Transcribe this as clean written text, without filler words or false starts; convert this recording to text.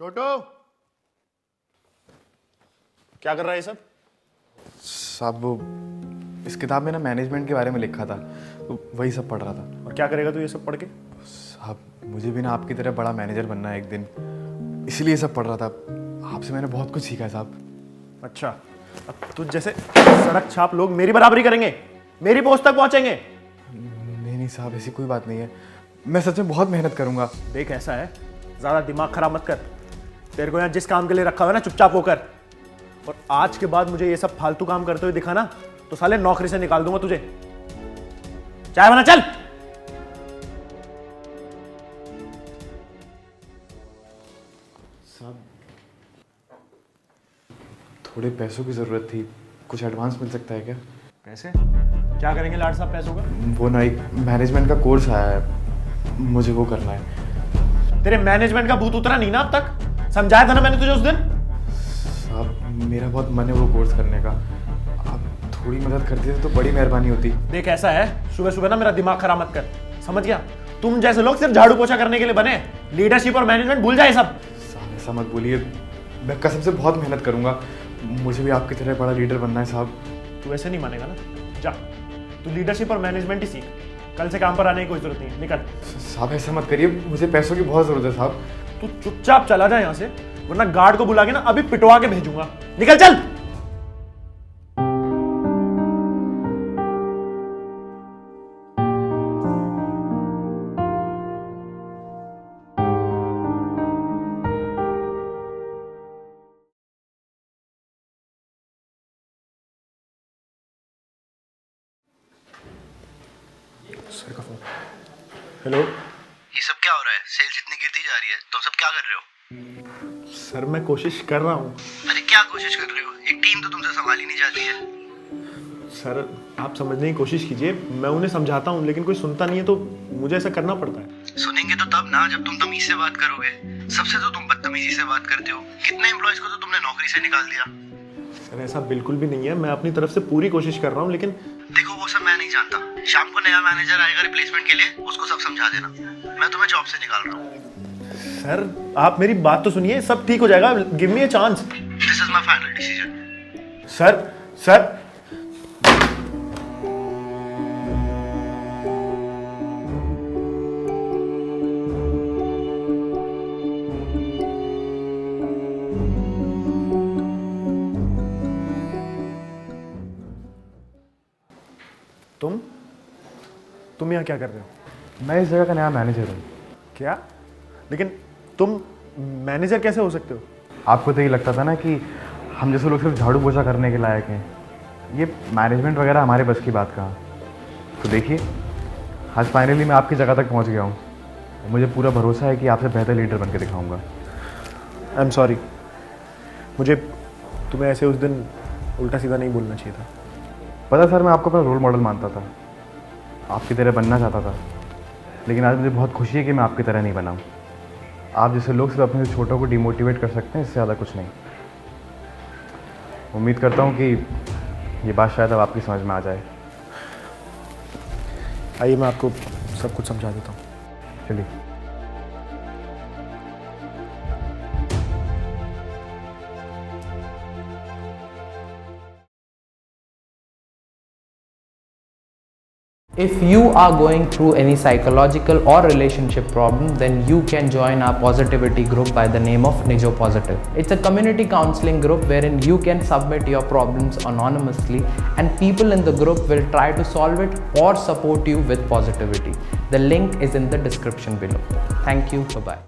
छोटू, क्या कर रहा है ये सब? साहब वो इस किताब में ना मैनेजमेंट के बारे में लिखा था, तो वही सब पढ़ रहा था। और क्या करेगा तू ये सब पढ़ के? साहब मुझे भी ना आपकी तरह बड़ा मैनेजर बनना है एक दिन, इसलिए सब पढ़ रहा था। आपसे मैंने बहुत कुछ सीखा है साहब। अच्छा, अब तुझ जैसे सड़क छाप लोग मेरी बराबरी करेंगे, मेरी पोस्ट तक पहुंचेंगे? नहीं साहब, ऐसी कोई बात नहीं है। मैं सच में बहुत मेहनत करूंगा। देख ऐसा है, ज्यादा दिमाग खराब मत कर। तेरे को यहाँ जिस काम के लिए रखा हुआ है ना, चुपचाप होकर। और आज के बाद मुझे ये सब फालतू काम करते हुए दिखा ना, तो साले नौकरी से निकाल दूंगा तुझे। चाय बना, चल। साहब थोड़े पैसों की जरूरत थी, कुछ एडवांस मिल सकता है क्या? पैसे? क्या करेंगे लाड साहब पैसों का? वो ना एक मैनेजमेंट का कोर्स आया है, मुझे वो करना है। तेरे मैनेजमेंट का भूत उतरा नहीं ना अब तक? समझाया था ना मैंने तुझे उस दिन। साहब मेरा बहुत मन है वो कोर्स करने का, आप थोड़ी मदद कर देते तो बड़ी मेहरबानी होती। देख ऐसा है, सुबह सुबह ना मेरा दिमाग खराब मत कर, समझ गया? तुम जैसे लोग सिर्फ झाड़ू पोछा करने के लिए बने, लीडरशिप और मैनेजमेंट भूल जाए सब। साहब ऐसा मत बोलिए, मैं कसम से बहुत मेहनत करूंगा। मुझे भी आपकी तरह बड़ा लीडर बनना है साहब। तू ऐसे नहीं मानेगा ना, जा तू लीडरशिप और मैनेजमेंट ही सीख। कल से काम पर आने की कोई जरूरत नहीं है, निकल। साहब ऐसा मत करिए, मुझे पैसों की बहुत जरूरत है साहब। तू चुपचाप चला जा यहाँ से, वरना गार्ड को बुला के ना अभी पिटवा के भेजूंगा। निकल चल। सर का फोन। हेलो ये सब क्या हो रहा है? सेल्स इतनी गिरती जा रही है, तुम सब क्या कर रहे हो? सर, मैं कोशिश कर रहा हूँ। अरे क्या कोशिश कर रहे हो? एक टीम तो तुमसे संभाली नहीं जाती है। सर आप समझने की कोशिश कीजिए, मैं उन्हें समझाता हूँ लेकिन कोई सुनता नहीं है, तो मुझे ऐसा करना पड़ता है। सुनेंगे तो तब ना, जब तुम तमीज से बात करोगे। सबसे तो तुम बदतमीजी से बात करते हो। कितने एम्प्लॉयज को तो तुमने नौकरी से निकाल दिया। सर ऐसा बिल्कुल भी नहीं है, मैं अपनी तरफ से पूरी कोशिश कर रहा हूँ, लेकिन देखो वो सब मैं नहीं जानता। शाम को नया मैनेजर आएगा रिप्लेसमेंट के लिए, उसको सब समझा देना। मैं तुम्हें जॉब से निकाल रहा हूँ। सर आप मेरी बात तो सुनिए, सब ठीक हो जाएगा, give me a chance. This is my final decision. Sir sir तुम यहाँ क्या कर रहे हो? मैं इस जगह का नया मैनेजर हूँ। क्या? लेकिन तुम मैनेजर कैसे हो सकते हो? आपको तो ये लगता था ना कि हम जैसे लोग सिर्फ झाड़ू पोछा करने के लायक हैं, ये मैनेजमेंट वगैरह हमारे बस की बात कहाँ। तो देखिए आज फाइनली मैं आपकी जगह तक पहुँच गया हूँ। मुझे पूरा भरोसा है कि आपसे बेहतर लीडर बन के दिखाऊँगा। आई एम सॉरी, मुझे तुम्हें ऐसे उस दिन उल्टा सीधा नहीं बोलना चाहिए था। पता सर, मैं आपको अपना रोल मॉडल मानता था, आपकी तरह बनना चाहता था, लेकिन आज मुझे बहुत खुशी है कि मैं आपकी तरह नहीं बना हूँ। आप जैसे लोग सिर्फ अपने छोटों को डिमोटिवेट कर सकते हैं, इससे ज़्यादा कुछ नहीं। उम्मीद करता हूँ कि ये बात शायद अब आपकी समझ में आ जाए। आइए मैं आपको सब कुछ समझा देता हूँ। चलिए। If you are going through any psychological or relationship problem, then you can join our positivity group by the name of Nijo Positive. It's a community counseling group wherein you can submit your problems anonymously and people in the group will try to solve it or support you with positivity. The link is in the description below. Thank you. Bye-bye.